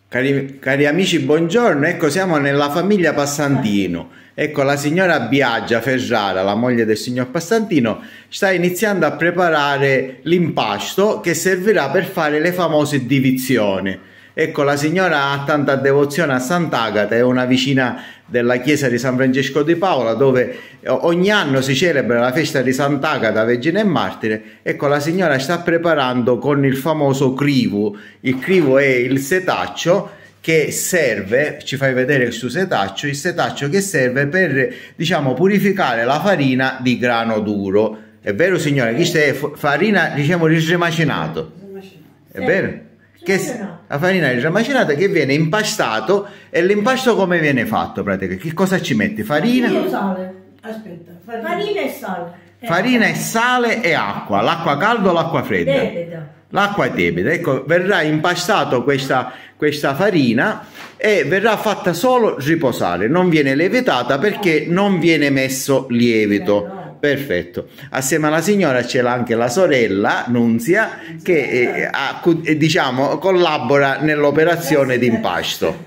Cari amici, buongiorno. Ecco, siamo nella famiglia Passantino. Ecco, la signora Biagia Ferrara, la moglie del signor Passantino, sta iniziando a preparare l'impasto che servirà per fare le famose divizioni. Ecco, la signora ha tanta devozione a Sant'Agata, è una vicina della chiesa di San Francesco di Paola, dove ogni anno si celebra la festa di Sant'Agata, Vergine e Martire. Ecco, la signora sta preparando con il famoso crivu. Il crivu è il setaccio che serve, ci fai vedere questo setaccio, il setaccio che serve per, diciamo, purificare la farina di grano duro. È vero, signora? Questa è farina, diciamo, risremacinato. È vero? La farina risremacinata che viene impastato. E l'impasto come viene fatto praticamente? Che cosa ci metti? Farina? Sale. Aspetta, farina e sale. Farina e sale e acqua. L'acqua calda o l'acqua fredda? Tepida. L'acqua è tepida. Ecco, verrà impastato questa farina e verrà fatta solo riposare. Non viene lievitata perché non viene messo lievito. Perfetto. Assieme alla signora c'è anche la sorella Nunzia che diciamo collabora nell'operazione di impasto.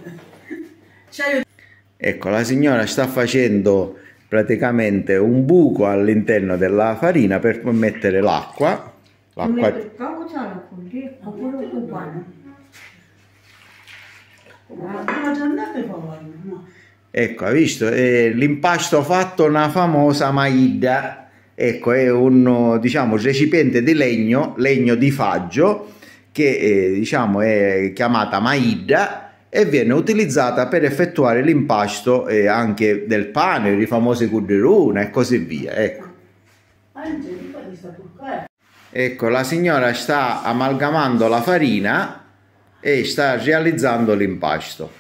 Ecco, la signora sta facendo praticamente un buco all'interno della farina per mettere l'acqua. Ecco, hai visto? L'impasto fatto una famosa maida. Ecco, è un, diciamo, recipiente di legno di faggio che diciamo è chiamata maida e viene utilizzata per effettuare l'impasto anche del pane, i famosi curdiruna e così via. Ecco. Ecco, la signora sta amalgamando la farina e sta realizzando l'impasto.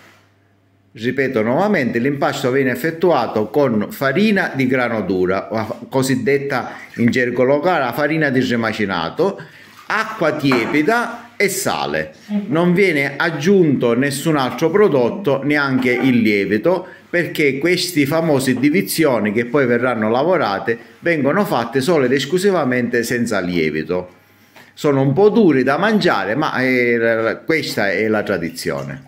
Ripeto nuovamente, l'impasto viene effettuato con farina di grano duro, cosiddetta in gergo locale farina di remacinato, acqua tiepida e sale. Non viene aggiunto nessun altro prodotto, neanche il lievito, perché questi famosi divizioni che poi verranno lavorate vengono fatte solo ed esclusivamente senza lievito. Sono un po' duri da mangiare, ma questa è la tradizione.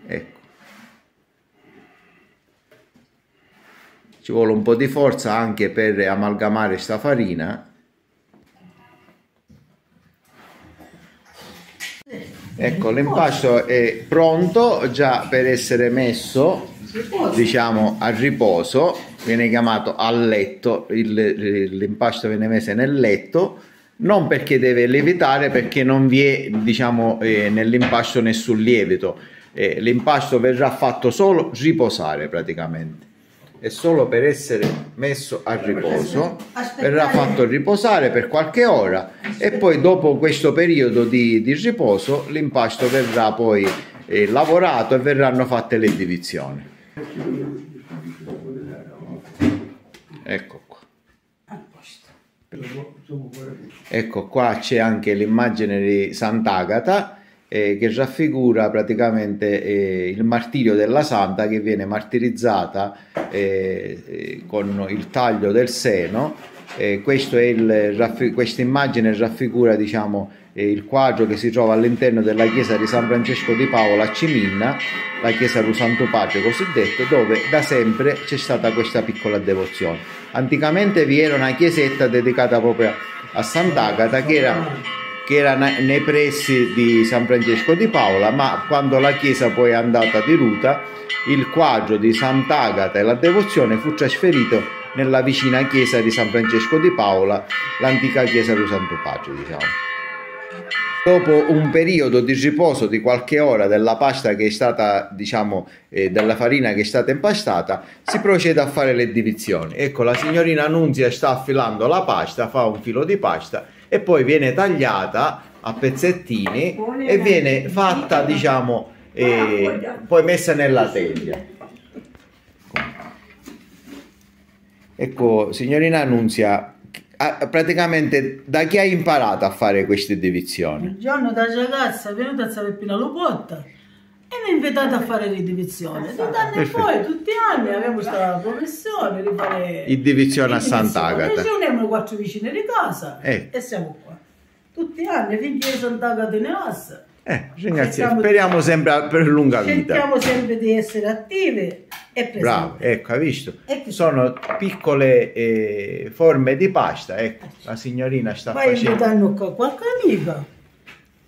Ecco. Ci vuole un po' di forza anche per amalgamare sta farina. Ecco, l'impasto è pronto già per essere messo, diciamo, a riposo. Viene chiamato a letto, l'impasto viene messo nel letto, non perché deve lievitare, perché non vi è, diciamo, nell'impasto nessun lievito. L'impasto verrà fatto solo riposare praticamente, è solo per essere messo a riposo. Verrà fatto riposare per qualche ora e poi dopo questo periodo di riposo l'impasto verrà poi lavorato e verranno fatte le divizioni. Ecco qua. Ecco qua c'è anche l'immagine di Sant'Agata che raffigura praticamente il martirio della santa che viene martirizzata con il taglio del seno. Questa immagine raffigura, diciamo, il quadro che si trova all'interno della chiesa di San Francesco di Paola a Ciminna, la chiesa del Santo Padre cosiddetto, dove da sempre c'è stata questa piccola devozione. Anticamente vi era una chiesetta dedicata proprio a Sant'Agata che era nei pressi di San Francesco di Paola, ma quando la chiesa poi è andata diruta, il quadro di Sant'Agata e la devozione fu trasferito nella vicina chiesa di San Francesco di Paola, l'antica chiesa del Santo Padre, diciamo. Dopo un periodo di riposo di qualche ora della pasta che è stata, diciamo, della farina che è stata impastata, si procede a fare le divizioni. Ecco, la signorina Nunzia sta affilando la pasta, fa un filo di pasta e poi viene tagliata a pezzettini e viene fatta, diciamo, poi messa nella teglia. Ecco, signorina Nunzia, praticamente da chi hai imparato a fare queste divisioni? Un giorno da ragazza è venuta a sapere la Lobotta e mi ha invitato a fare le divisioni. E poi tutti gli anni abbiamo questa professione di fare il divisione a Sant'Agata. Ci uniamo 4 vicine di casa e siamo qua. tutti gli anni, finché Sant'Agata ne passa. Ringraziamo. Speriamo sempre per lunga vita. Cerchiamo sempre di essere attivi e presenti. Bravo, ecco, hai visto? Sono piccole forme di pasta, ecco, la signorina sta facendo. Invitando qua qualche amica.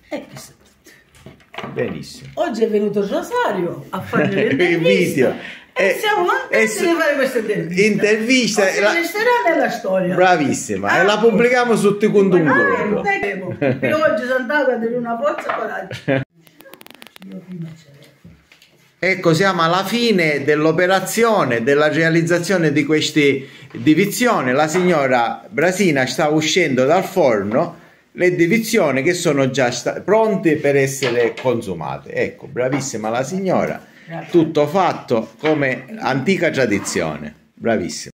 E che sa tutto. Benissimo. Oggi è venuto il Rosario a fare Il l'intervista. video. E siamo contenti di fare questa intervista. Resterà nella storia. Bravissima, e la pubblichiamo su Ticundum. E oggi Sant'Agata di una forza coraggio. Ecco, siamo alla fine dell'operazione, della realizzazione di queste divizioni. La signora Brasina sta uscendo dal forno le divizioni che sono già pronte per essere consumate. Ecco, bravissima la signora, tutto fatto come antica tradizione, bravissima.